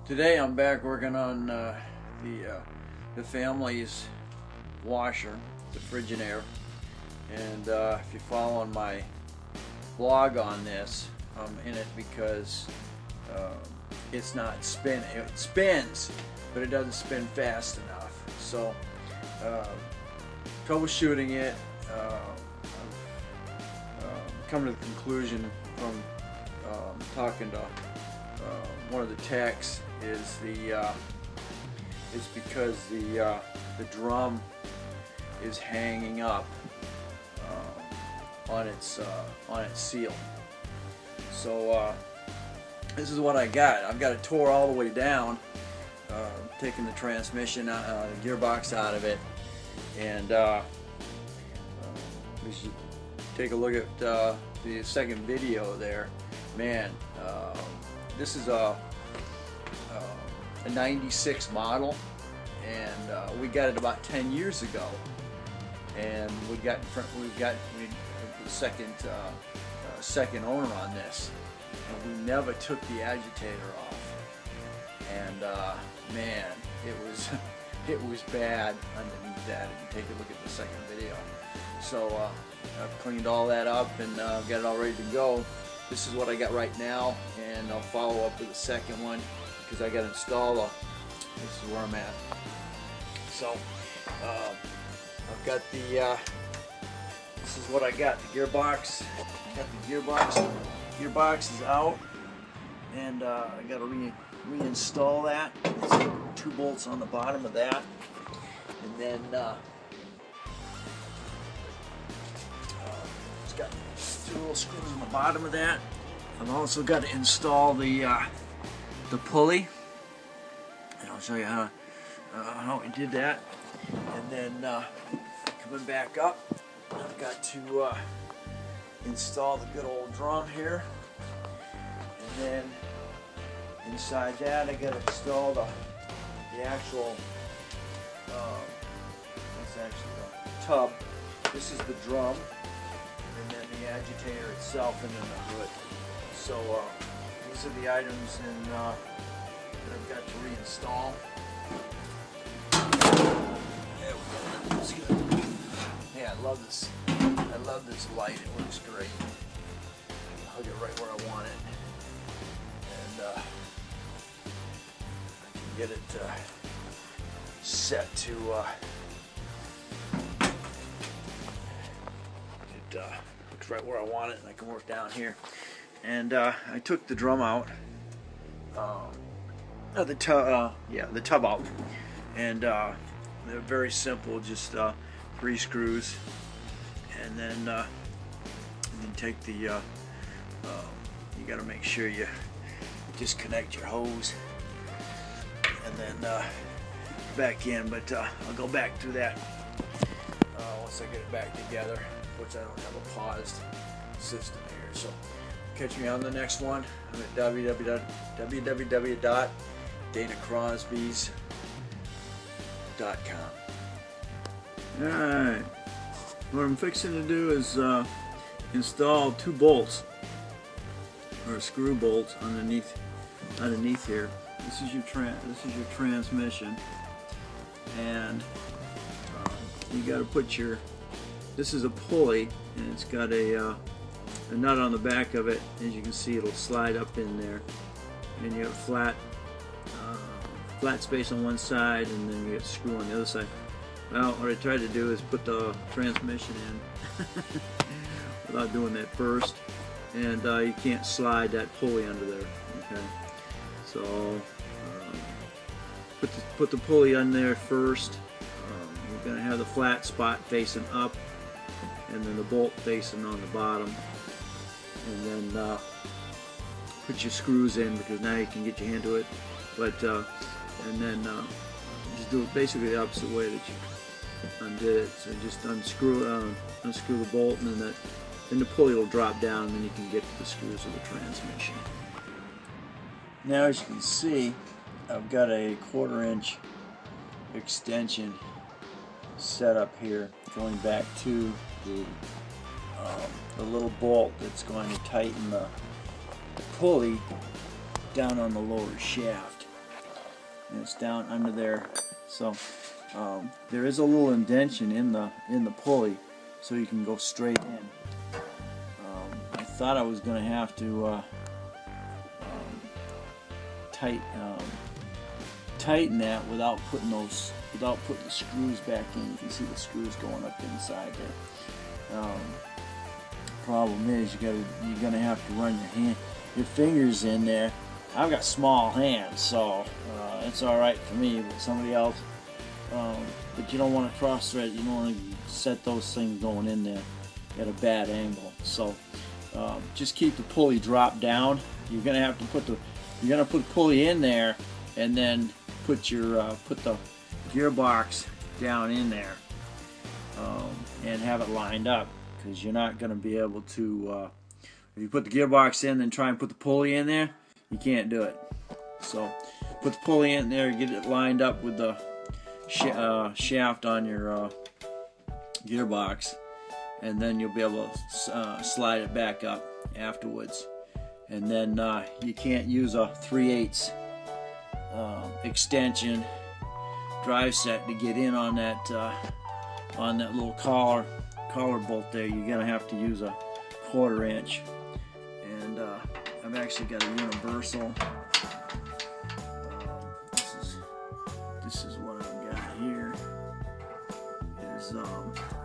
Today I'm back working on the family's washer, the Frigidaire, and if you follow on my blog on this, I'm in it because it's not spinning. It spins, but it doesn't spin fast enough. So troubleshooting it, I've come to the conclusion from talking to one of the techs is because the drum is hanging up on its seal. So this is what I got. I've got it tore all the way down, taking the transmission, the gearbox out of it, and we should take a look at the second video there. Man, this is a 96 model, and we got it about 10 years ago, and we got the second owner on this, and we never took the agitator off, and man, it was bad underneath that. If you take a look at the second video. So I've cleaned all that up and got it all ready to go. This is what I got right now, and I'll follow up with the second one because I got to install this is where I'm at. So I've got the this is what I got, the gearbox. Got the gearbox is out, and I got to reinstall that. There's 2 bolts on the bottom of that, and then it's got 2 little screws on the bottom of that. I've also got to install the pulley, and I'll show you how we did that. And then coming back up, I've got to install the good old drum here, and then inside that I got to install the actual that's actually the tub. This is the drum, and then the agitator itself, and then the hood. So these are the items that I've got to reinstall. There we go. That's good. Yeah, I love this. I love this light. It works great. I'll get right where I want it, and I can get it set to. Looks right where I want it, and I can work down here. And I took the drum out, the tub out, and they're very simple, just 3 screws, and then take the you got to make sure you disconnect your hose, and then back in. But I'll go back through that once I get it back together, which I don't have a paused system here. So catch me on the next one. I'm at www.danacrosbys.com. Alright, what I'm fixing to do is install 2 bolts, or screw bolts underneath here. This is your transmission, and you got to put this is a pulley, and it's got a nut on the back of it. As you can see, it'll slide up in there, and you have flat space on one side, and then you get a screw on the other side. Well, what I tried to do is put the transmission in without doing that first, and you can't slide that pulley under there. Okay, so put the pulley on there first. You're going to have the flat spot facing up, and then the bolt facing on the bottom, and then put your screws in, because now you can get your hand to it. But and then just do it basically the opposite way that you undid it. So just unscrew the bolt, and then the pulley will drop down, and then you can get to the screws of the transmission. Now, as you can see, I've got a 1/4 inch extension set up here, going back to the little bolt that's going to tighten the pulley down on the lower shaft. and it's down under there. So there is a little indentation in the pulley, so you can go straight in. I thought I was going to have to tighten that without putting the screws back in. You can see the screws going up inside there. Problem is you're gonna have to run your fingers in there. I've got small hands, so it's all right for me, but somebody else. But you don't want to cross thread. You don't want to set those things going in there at a bad angle. So just keep the pulley drop down. You're gonna have to put the pulley in there, and then put the gearbox down in there, and have it lined up, because you're not going to be able to, if you put the gearbox in and try and put the pulley in there, you can't do it. So put the pulley in there, get it lined up with the shaft on your gearbox, and then you'll be able to slide it back up afterwards. And then you can't use a 3/8 extension drive set to get in on that little collar bolt there. You're gonna have to use a 1/4 inch. And I've actually got a universal. This is what I've got here.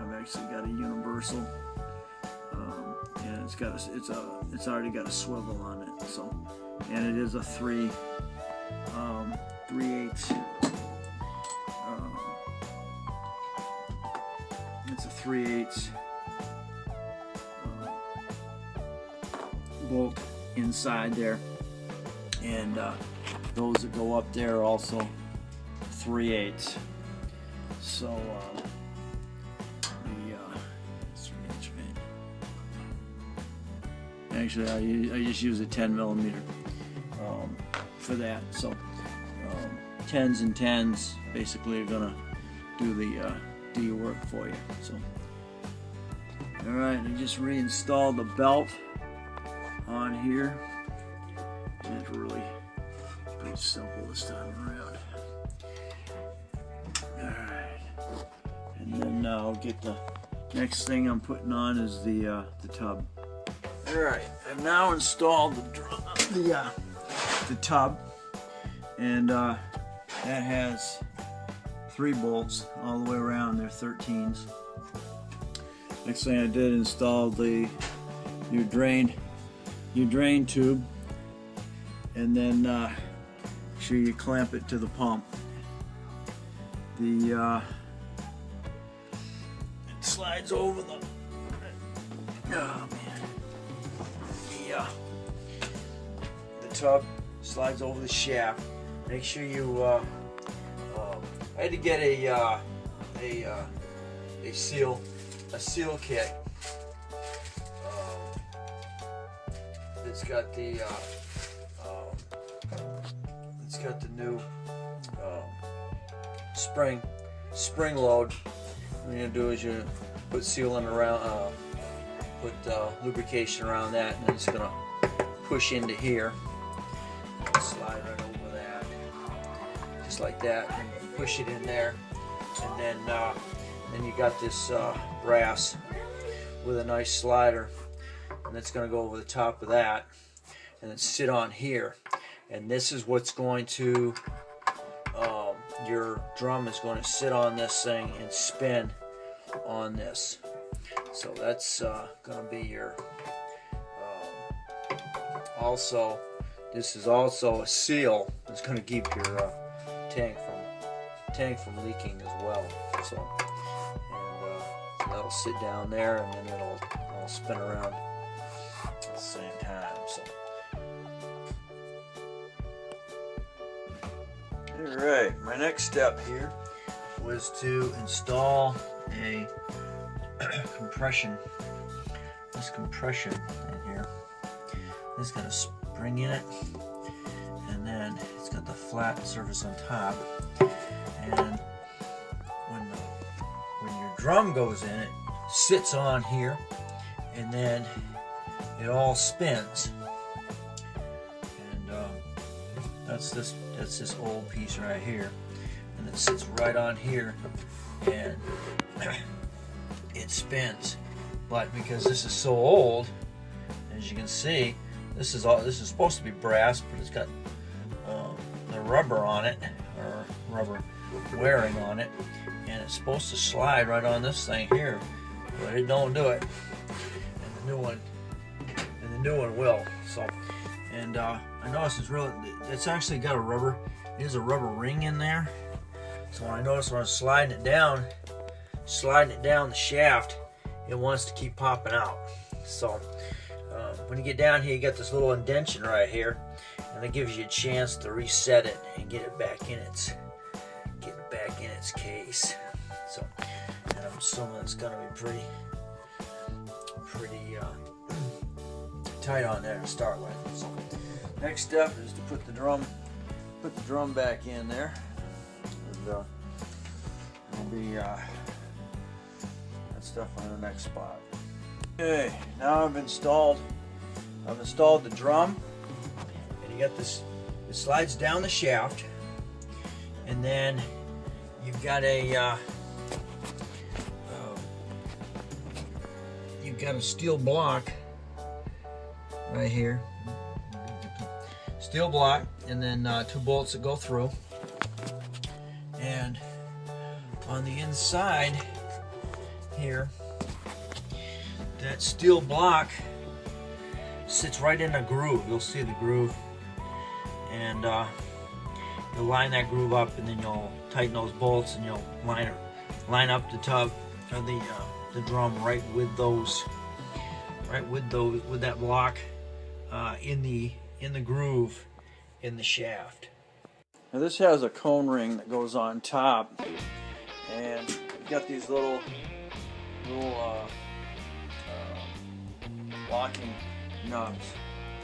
I've actually got a universal. And it's already got a swivel on it. So, and it is a 3/8. It's a 3/8 bolt inside there, and those that go up there are also 3/8. So actually I just use a 10mm for that. So 10s and 10s basically are gonna do your work for you. So alright, I just reinstalled the belt on here. It's really pretty simple this time around. Alright, and then I'll get the next thing I'm putting on is the tub. Alright, I've now installed the tub, and that has 3 bolts all the way around. They're 13s. Next thing I did, install your drain tube, and then make sure you clamp it to the pump. It slides over the the tub slides over the shaft. Make sure you I had to get a seal kit. It's got the new spring load. What you're gonna do is you put sealant around, put lubrication around that, and then it's gonna push into here. Slide right over that, just like that, and push it in there, and then you got this brass with a nice slider, and that's going to go over the top of that, and then sit on here. And this is what's going to, your drum is going to sit on this thing and spin on this. So that's going to be your. Also, this is also a seal that's going to keep your tank from leaking as well. So, and that'll sit down there, and then it'll spin around at the same time. So, all right, my next step here was to install a compression. This compression in here. It's got a spring in it, and then it's got the flat surface on top. And when your drum goes in, it sits on here, and then it all spins. And That's this old piece right here, and it sits right on here, and it spins. But because this is so old, as you can see, this is supposed to be brass, but it's got the rubber on it, or rubber wearing on it, and it's supposed to slide right on this thing here, but it don't do it. And the new one will. So, and I noticed it's actually got a rubber. There's a rubber ring in there. So I noticed when I was sliding it down the shaft, it wants to keep popping out. So when you get down here, you got this little indention right here, and it gives you a chance to reset it and get it back in its case. So, and I'm assuming it's gonna be pretty tight on there to start with. So next step is to put the drum back in there, and it'll be that stuff on the next spot. Okay, now I've installed the drum, and you got this. It slides down the shaft, and then you've got a steel block right here, steel block, and then 2 bolts that go through, and on the inside here, that steel block sits right in a groove. You'll see the groove, and you'll line that groove up, and then you'll tighten those bolts, and you'll line up the tub or the drum right with that block in the groove in the shaft. Now this has a cone ring that goes on top, and you've got these little locking nubs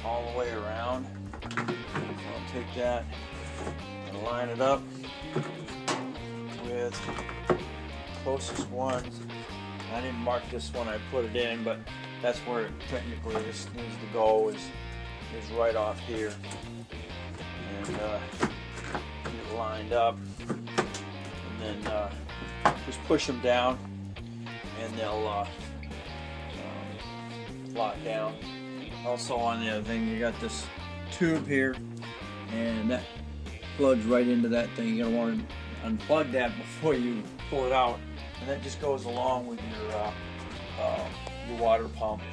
all the way around. So I'll take that and line it up with the closest ones. I didn't mark this one, I put it in, but that's where it technically this needs to go, is right off here. And get it lined up, and then just push them down, and they'll lock down. Also, on the other thing, you got this tube here, and that plugs right into that thing. You're gonna want to unplug that before you pull it out, and that just goes along with your water pump.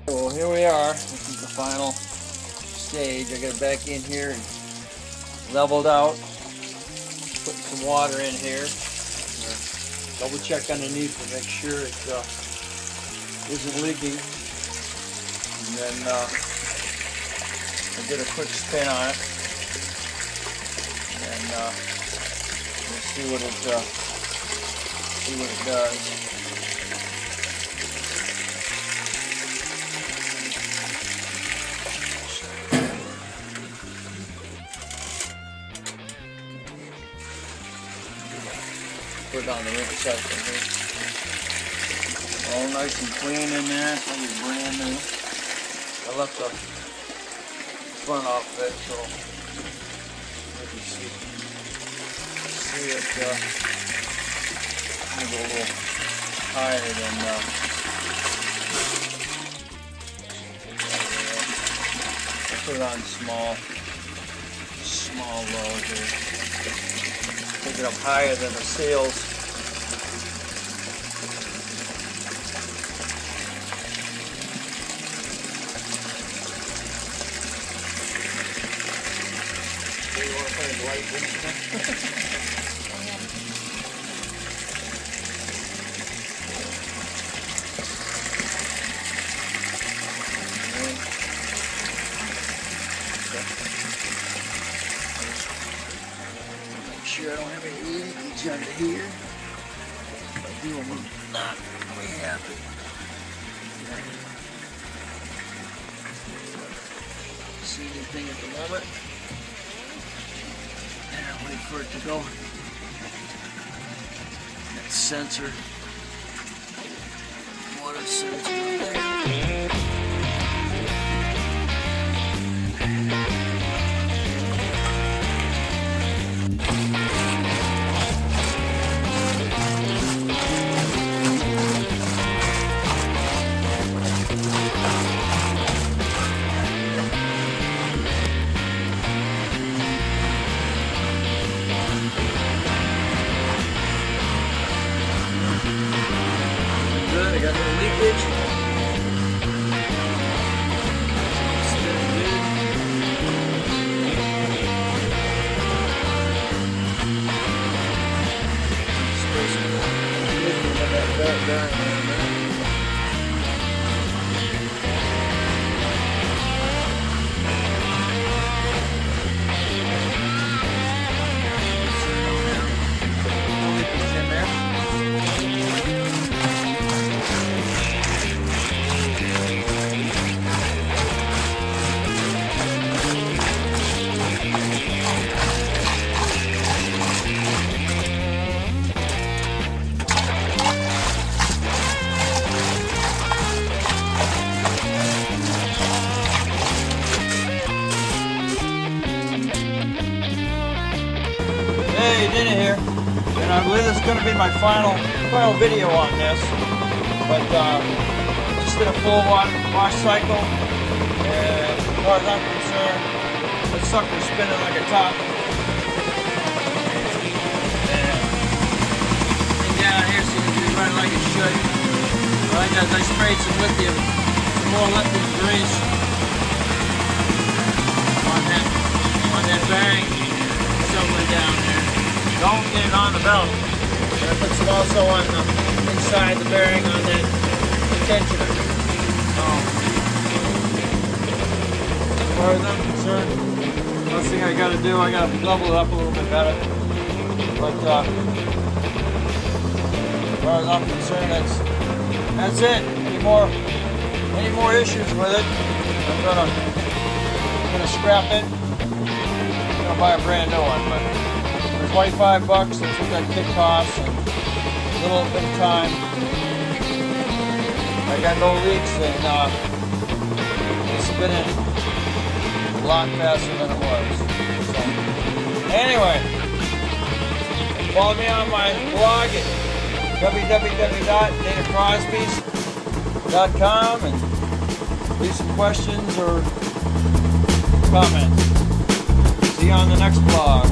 So here we are. This is the final stage. I got it back in here and leveled out. Put some water in here. Double check underneath to make sure it isn't leaking. And then I did a quick spin on it, and we'll see what it does. Put it on the rim section here. All nice and clean in there. It's like it's brand new. I left the front off of it, so you can see it. Go a little higher than. I put it on small load here. Take it up higher than the sails. You want to put a light in there? Make sure I don't have any leakage under here. If I do, I'm not really happy. See anything at the moment? Wait for it to go. That sensor, water sensor there. Dana here, and I believe this is going to be my final video on this. But just did a full wash cycle, and as far as I'm concerned, the sucker's spinning like a top. And down here seems to be running like it should. All I got is I sprayed some more lithium grease on that bearing somewhere down there. Don't get it on the belt. And I put some also on the inside the bearing on that tensioner. As far as I'm concerned, first thing I got to do, I got to level it up a little bit better. But as far as I'm concerned, that's it. Any more issues with it, I'm gonna scrap it. I'm gonna buy a brand new one, but for $25, that's what that kit costs, and a little bit of time. I got no leaks, and it's spinning a lot faster than it was. So, anyway, follow me on my blog at www.danacrosbys.com and leave some questions or comments. See you on the next blog.